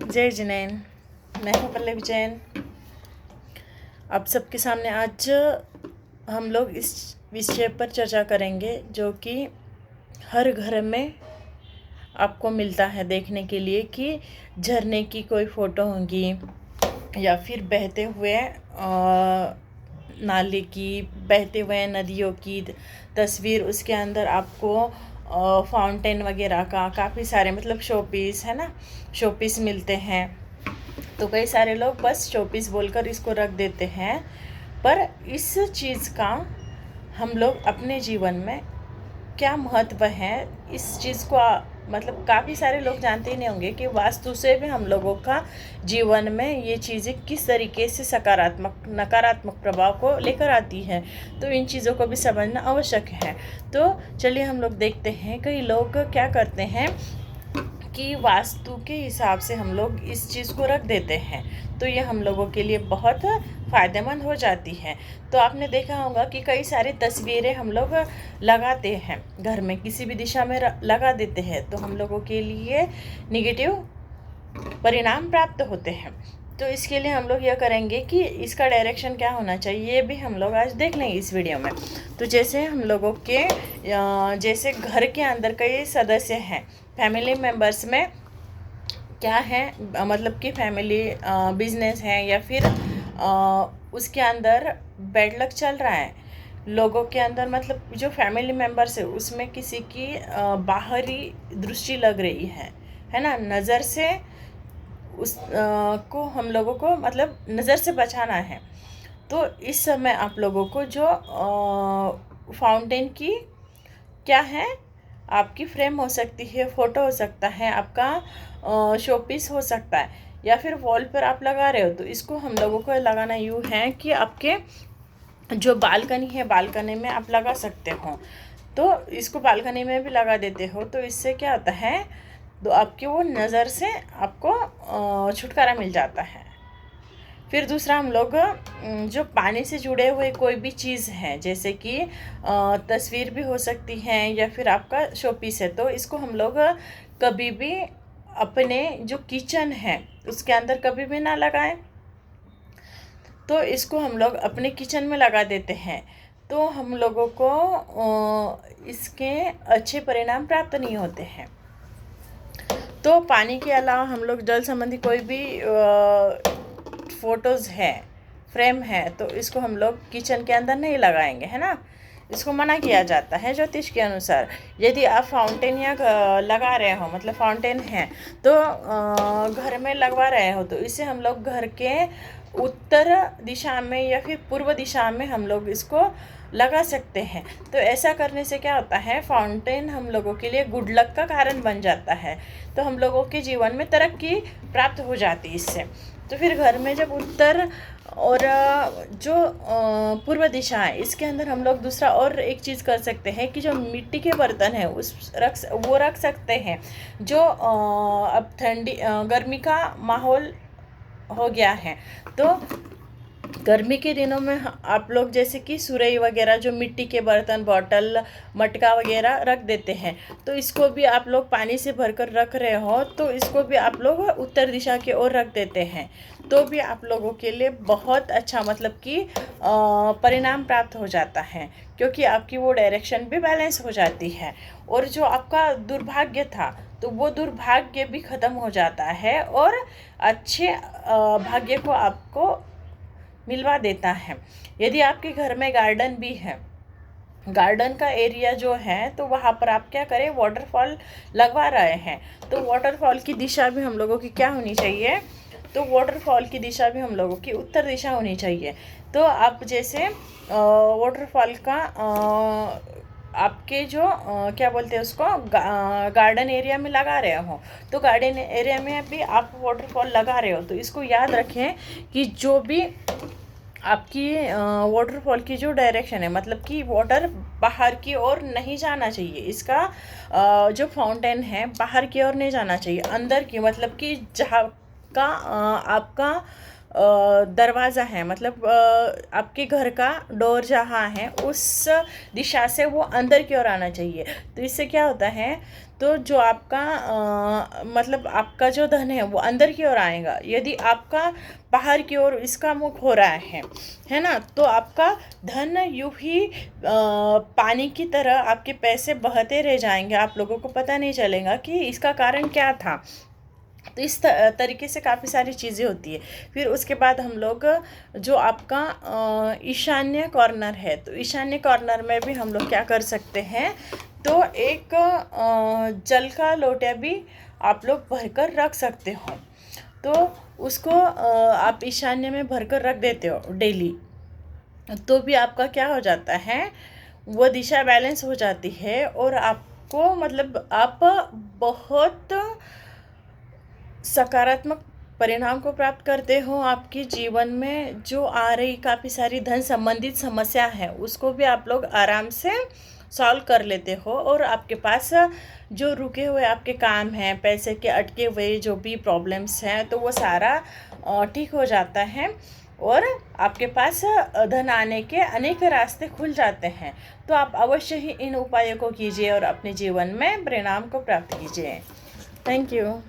जय जिनैन। मैं हूँ पल्लवी जैन। आप सबके सामने आज हम लोग इस विषय पर चर्चा करेंगे जो कि हर घर में आपको मिलता है देखने के लिए कि झरने की कोई फ़ोटो होगी या फिर बहते हुए नाले की, बहते हुए नदियों की तस्वीर। उसके अंदर आपको फाउंटेन वगैरह का काफ़ी सारे मतलब शोपीस है ना, शोपीस मिलते हैं। तो कई सारे लोग बस शोपीस बोलकर इसको रख देते हैं, पर इस चीज़ का हम लोग अपने जीवन में क्या महत्व है इस चीज़ को मतलब काफ़ी सारे लोग जानते ही नहीं होंगे कि वास्तु से भी हम लोगों का जीवन में ये चीज़ें किस तरीके से सकारात्मक नकारात्मक प्रभाव को लेकर आती है। तो इन चीज़ों को भी समझना आवश्यक है। तो चलिए हम लोग देखते हैं कई लोग क्या करते हैं कि वास्तु के हिसाब से हम लोग इस चीज़ को रख देते हैं, तो ये हम लोगों के लिए बहुत फ़ायदेमंद हो जाती है। तो आपने देखा होगा कि कई सारी तस्वीरें हम लोग लगाते हैं घर में, किसी भी दिशा में लगा देते हैं, तो हम लोगों के लिए निगेटिव परिणाम प्राप्त होते हैं। तो इसके लिए हम लोग यह करेंगे कि इसका डायरेक्शन क्या होना चाहिए, ये भी हम लोग आज देख लेंगे इस वीडियो में। तो जैसे हम लोगों के जैसे घर के अंदर कई सदस्य हैं, फैमिली मेम्बर्स में क्या है, मतलब कि फैमिली बिजनेस है या फिर उसके अंदर बैड लक चल रहा है लोगों के अंदर, मतलब जो फैमिली मेम्बर्स है उसमें किसी की बाहरी दृष्टि लग रही है ना, नज़र से उस को हम लोगों को मतलब नज़र से बचाना है। तो इस समय आप लोगों को जो फाउंटेन की क्या है, आपकी फ्रेम हो सकती है, फ़ोटो हो सकता है, आपका शोपीस हो सकता है, या फिर वॉल पर आप लगा रहे हो, तो इसको हम लोगों को लगाना यूँ है कि आपके जो बालकनी है, बालकनी में आप लगा सकते हो। तो इसको बालकनी में भी लगा देते हो, तो इससे क्या होता है, तो आपके वो नज़र से आपको छुटकारा मिल जाता है। फिर दूसरा हम लोग जो पानी से जुड़े हुए कोई भी चीज़ है, जैसे कि तस्वीर भी हो सकती है या फिर आपका शोपीस है, तो इसको हम लोग कभी भी अपने जो किचन है उसके अंदर कभी भी ना लगाएं। तो इसको हम लोग अपने किचन में लगा देते हैं, तो हम लोगों को इसके अच्छे परिणाम प्राप्त नहीं होते हैं। तो पानी के अलावा हम लोग जल संबंधी कोई भी फ़ोटोज़ है, फ्रेम है, तो इसको हम लोग किचन के अंदर नहीं लगाएंगे, है ना। इसको मना किया जाता है ज्योतिष के अनुसार। यदि आप फाउंटेन या लगा रहे हो, मतलब फाउंटेन है तो घर में लगवा रहे हो, तो इसे हम लोग घर के उत्तर दिशा में या फिर पूर्व दिशा में हम लोग इसको लगा सकते हैं। तो ऐसा करने से क्या होता है, फाउंटेन हम लोगों के लिए गुड लक का कारण बन जाता है। तो हम लोगों के जीवन में तरक्की प्राप्त हो जाती है इससे। तो फिर घर में जब उत्तर और जो पूर्व दिशा है, इसके अंदर हम लोग दूसरा और एक चीज़ कर सकते हैं कि जो मिट्टी के बर्तन है वो रख सकते हैं। जो अब गर्मी का माहौल हो गया है, तो गर्मी के दिनों में आप लोग जैसे कि सुरई वगैरह, जो मिट्टी के बर्तन, बॉटल, मटका वगैरह रख देते हैं, तो इसको भी आप लोग पानी से भरकर रख रहे हो, तो इसको भी आप लोग उत्तर दिशा की ओर रख देते हैं, तो भी आप लोगों के लिए बहुत अच्छा मतलब कि परिणाम प्राप्त हो जाता है, क्योंकि आपकी वो डायरेक्शन भी बैलेंस हो जाती है। और जो आपका दुर्भाग्य था, तो वो दुर्भाग्य भी ख़त्म हो जाता है और अच्छे भाग्य को आपको मिलवा देता है। यदि आपके घर में गार्डन भी है, गार्डन का एरिया जो है, तो वहाँ पर आप क्या करें, वाटरफॉल लगवा रहे हैं, तो वाटरफॉल की दिशा भी हम लोगों की क्या होनी चाहिए, तो वाटरफॉल की दिशा भी हम लोगों की उत्तर दिशा होनी चाहिए। तो आप जैसे वाटरफॉल का आपके जो क्या बोलते हैं उसको, गार्डन एरिया में लगा रहे हो, तो गार्डन एरिया में भी आप वाटरफॉल लगा रहे हो, तो इसको याद रखें कि जो भी आपकी वाटरफॉल की जो डायरेक्शन है, मतलब कि वाटर बाहर की ओर नहीं जाना चाहिए, इसका जो फाउंटेन है बाहर की ओर नहीं जाना चाहिए, अंदर की, मतलब कि जहाँ का आपका दरवाज़ा है, मतलब आपके घर का डोर जहाँ है उस दिशा से वो अंदर की ओर आना चाहिए। तो इससे क्या होता है, तो जो आपका मतलब आपका जो धन है वो अंदर की ओर आएगा। यदि आपका बाहर की ओर इसका मुख हो रहा है ना, तो आपका धन यूं ही पानी की तरह आपके पैसे बहते रह जाएंगे, आप लोगों को पता नहीं चलेगा कि इसका कारण क्या था। तो इस तरीके से काफ़ी सारी चीज़ें होती है। फिर उसके बाद हम लोग जो आपका ईशान्य कॉर्नर है, तो ईशान्य कॉर्नर में भी हम लोग क्या कर सकते हैं, तो एक जल का लोटा भी आप लोग भरकर रख सकते हो। तो उसको आप ईशान्य में भरकर रख देते हो डेली, तो भी आपका क्या हो जाता है, वो दिशा बैलेंस हो जाती है और आपको मतलब आप बहुत सकारात्मक परिणाम को प्राप्त करते हो। आपके जीवन में जो आ रही काफ़ी सारी धन संबंधित समस्या है उसको भी आप लोग आराम से सॉल्व कर लेते हो, और आपके पास जो रुके हुए आपके काम हैं, पैसे के अटके हुए जो भी प्रॉब्लम्स हैं, तो वो सारा ठीक हो जाता है और आपके पास धन आने के अनेक रास्ते खुल जाते हैं। तो आप अवश्य ही इन उपायों को कीजिए और अपने जीवन में परिणाम को प्राप्त कीजिए। Thank you.